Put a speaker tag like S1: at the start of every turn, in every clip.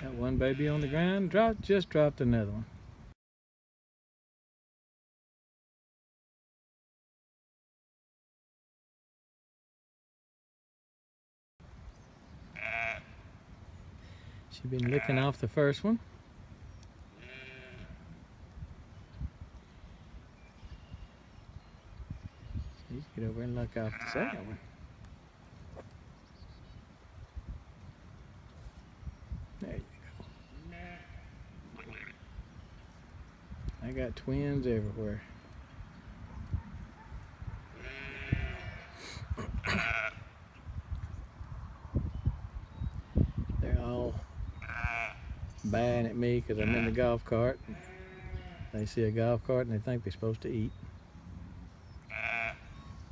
S1: Got one baby on the ground, just dropped another one. She's been licking off the first one. She's get over and lick off the second one. There you go. I got twins everywhere. They're all buying at me because I'm in the golf cart. They see a golf cart and they think they're supposed to eat.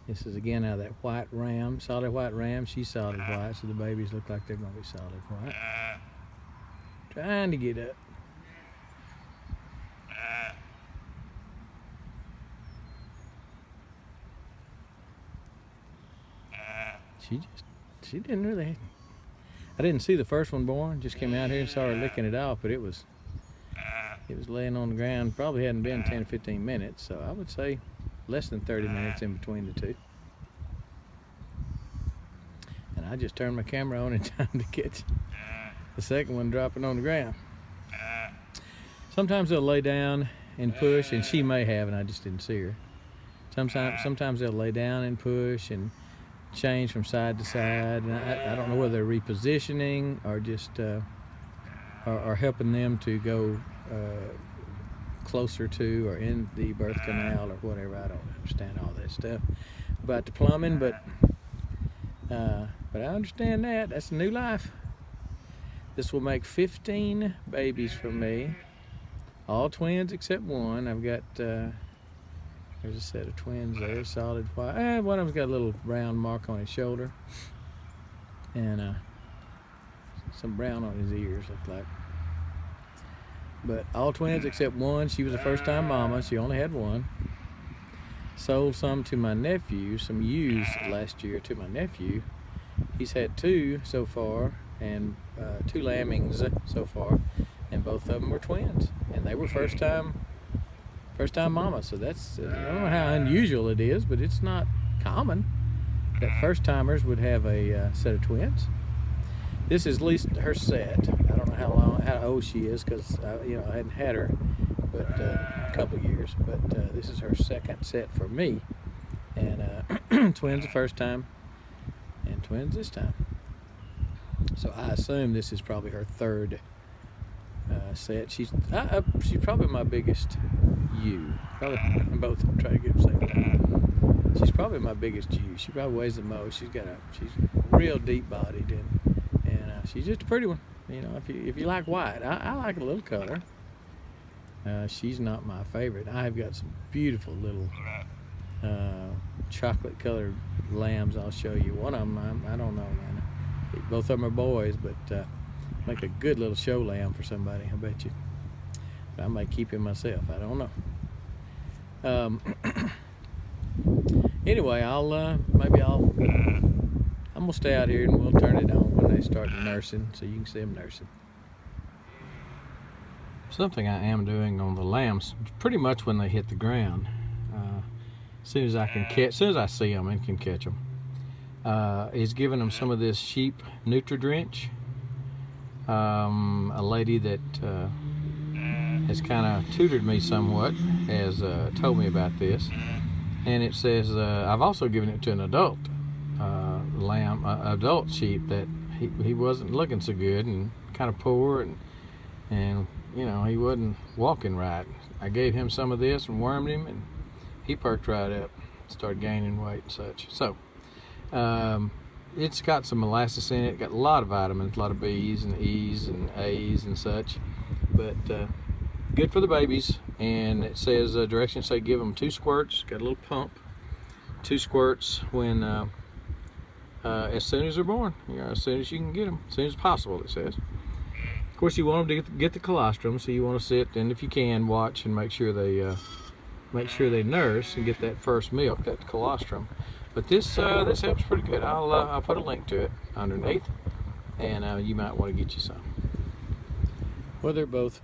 S1: This is again out of that white ram, solid white ram. She's solid white, so the babies look like they're going to be solid white. Trying to get up. She didn't really. I didn't see the first one born. Just came out here and saw her licking it off, but it was laying on the ground. Probably hadn't been 10 or 15 minutes, so I would say less than 30 minutes in between the two. And I just turned my camera on in time to catch the second one dropping on the ground. Sometimes they'll lay down and push, and she may have, and I just didn't see her. Sometimes they'll lay down and push and change from side to side. And I don't know whether they're repositioning or just or helping them to go closer to or in the birth canal or whatever. I don't understand all that stuff about the plumbing, but I understand that. That's a new life. This will make 15 babies for me. All twins except one. I've got, there's a set of twins there, solid white. One of them's got a little brown mark on his shoulder. And some brown on his ears, look like. But all twins except one. She was a first-time mama. She only had one. Sold some to my nephew, some ewes last year to my nephew. He's had two so far, and two lambings so far, and both of them were twins, and they were first-time mama. So that's I don't know how unusual it is, but it's not common that first-timers would have a set of twins. This is at least her set. I don't know how old she is, because I hadn't had her but a couple of years. But this is her second set for me, and twins the first time, and twins this time. So I assume this is probably her third set. She's probably my biggest ewe. Probably both of them try to get them same time. She's probably my biggest ewe. She probably weighs the most. She's real deep bodied, and she's just a pretty one. If you like white, I like a little color. She's not my favorite. I've got some beautiful little chocolate colored lambs. I'll show you. One of them, I don't know, man. Both of them are boys, but make a good little show lamb for somebody, I bet you. But I might keep him myself. I don't know. Anyway, I'm gonna stay out here and we'll turn it on when they start nursing, so you can see them nursing. Something I am doing on the lambs, pretty much when they hit the ground, as soon as I see them and can catch them, is giving them some of this sheep Nutri-Drench. A lady that has kind of tutored me somewhat has told me about this, and it says I've also given it to an adult adult sheep that he wasn't looking so good and kind of poor, and he wasn't walking right. I gave him some of this and wormed him, and he perked right up, started gaining weight and such. So it's got some molasses in it, got a lot of vitamins, a lot of B's and E's and A's and such, but good for the babies. And it says directions say give them 2 squirts, got a little pump, 2 squirts when as soon as they're born, as soon as you can get them, as soon as possible, it says. Of course, you want them to get the colostrum, so you want to sit and, if you can, watch and make sure they nurse and get that first milk, that colostrum. But this helps pretty good. I'll put a link to it underneath, and you might want to get you some. Well, they're both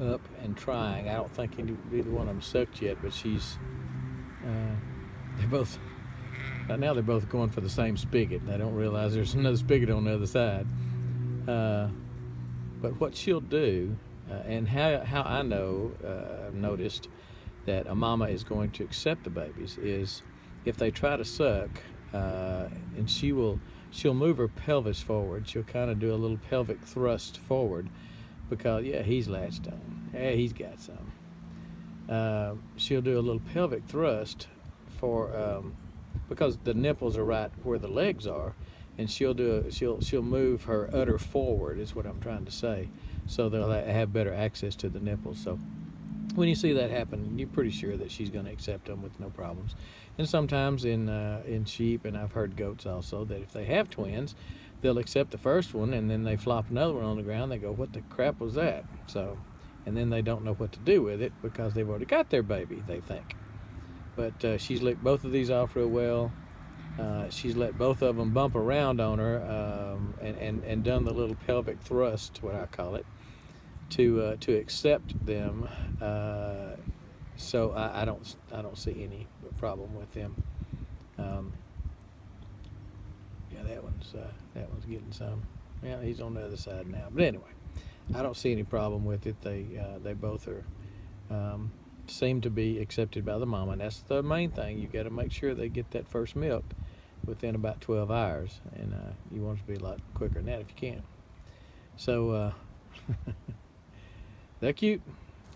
S1: up and trying. I don't think either one of them sucked yet, but they're both, right now they're both going for the same spigot. They don't realize there's another spigot on the other side. But what she'll do, and how I know, I've noticed that a mama is going to accept the babies is if they try to suck, and she'll move her pelvis forward. She'll kind of do a little pelvic thrust forward because, yeah, he's latched on. Yeah, he's got some. She'll do a little pelvic thrust because the nipples are right where the legs are, and she'll move her udder forward is what I'm trying to say, so they'll have better access to the nipples. So when you see that happen, you're pretty sure that she's going to accept them with no problems. And sometimes in sheep, and I've heard goats also, that if they have twins, they'll accept the first one, and then they flop another one on the ground. They go, "What the crap was that?" So, and then they don't know what to do with it because they've already got their baby, they think. But she's licked both of these off real well. She's let both of them bump around on her, and done the little pelvic thrust, what I call it, to accept them. So I don't see any problem with them. Yeah, that one's getting some. Yeah, he's on the other side now. But anyway, I don't see any problem with it. They both are seem to be accepted by the mama, and that's the main thing. You got to make sure they get that first milk within about 12 hours, and you want it to be a lot quicker than that if you can. So they're cute.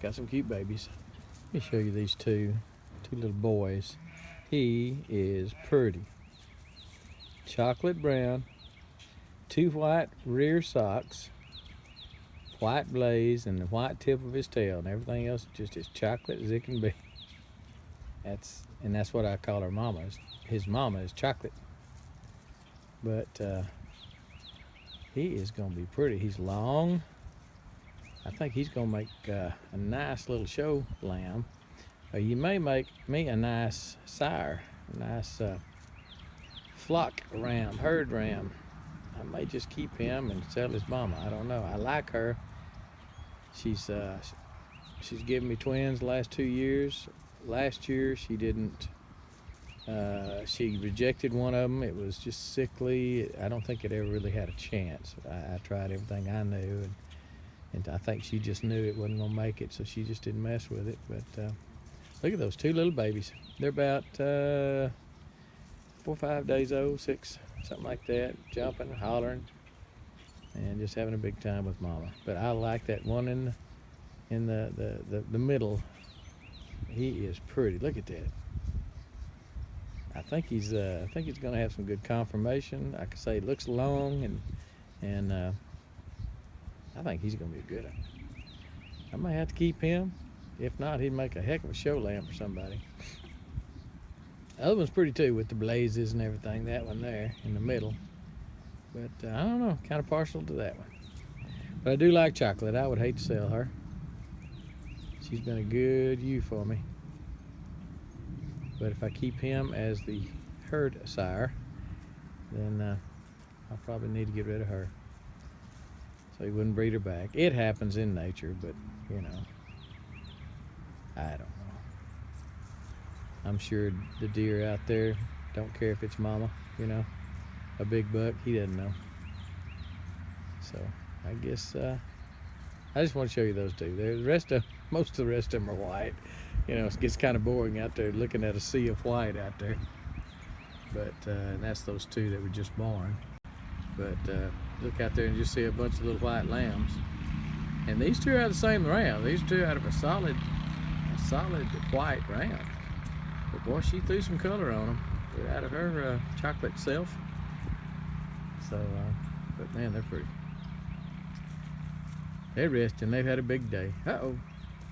S1: Got some cute babies. Let me show you these two little boys. He is pretty. Chocolate brown, 2 white rear socks, white blaze, and the white tip of his tail, and everything else just as chocolate as it can be. That's what I call her mama. His mama is chocolate. But he is going to be pretty. He's long. I think he's going to make a nice little show lamb. You may make me a nice sire, a nice flock ram, herd ram. I may just keep him and sell his mama. I don't know. I like her. She's given me twins the last 2 years. Last year she didn't. She rejected one of them. It was just sickly. I don't think it ever really had a chance. I tried everything I knew, and I think she just knew it wasn't gonna make it, so she just didn't mess with it. But look at those 2 little babies. They're about 4 or 5 days old, 6, something like that, jumping, hollering, and just having a big time with mama. But I like that one in the middle. He is pretty. Look at that. I think he's gonna have some good conformation. I could say he looks long, and I think he's gonna be a good one. I might have to keep him. If not, he'd make a heck of a show lamb for somebody. The other one's pretty too, with the blazes and everything. That one there in the middle. But I don't know, kind of partial to that one. But I do like Chocolate. I would hate to sell her. She's been a good ewe for me. But if I keep him as the herd sire, then I'll probably need to get rid of her, so he wouldn't breed her back. It happens in nature, but you know, I don't know. I'm sure the deer out there don't care if it's mama, you know. A big buck, he doesn't know. So I guess I just want to show you those 2. Most of the rest of them are white. You know, it gets kind of boring out there looking at a sea of white out there. But and that's those 2 that were just born. But look out there and just see a bunch of little white lambs. And these 2 are out of the same ram. These 2 out of a solid white ram. But boy, she threw some color on them. They're out of her chocolate self. So, but man, they're pretty. They're resting. They've had a big day. Uh-oh.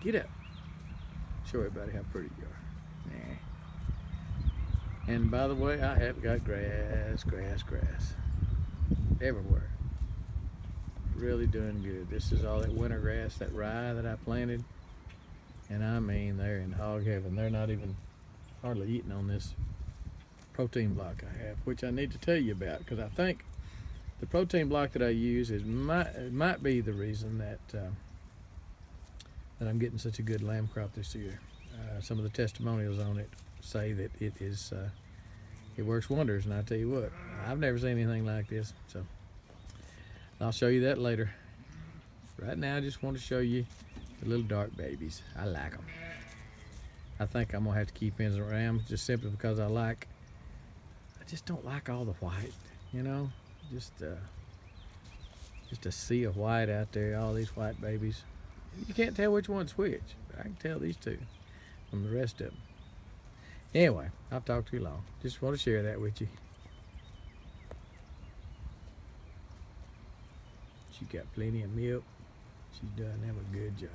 S1: Get up. Show everybody how pretty you are. Nah. And by the way, I have got grass everywhere. Really doing good. This is all that winter grass, that rye that I planted. And I mean, they're in hog heaven. They're not even hardly eating on this protein block I have, which I need to tell you about, because I think The protein block that I use might be the reason that I'm getting such a good lamb crop this year. Some of the testimonials on it say that it works wonders, and I tell you what, I've never seen anything like this. So I'll show you that later. Right now, I just want to show you the little dark babies. I like them. I think I'm gonna have to keep hens around just simply because I just don't like all the white, you know, just a sea of white out there, all these white babies. You can't tell which one's which, but I can tell these two from the rest of them. Anyway, I've talked too long. Just want to share that with you. She got plenty of milk. She's done them a good job.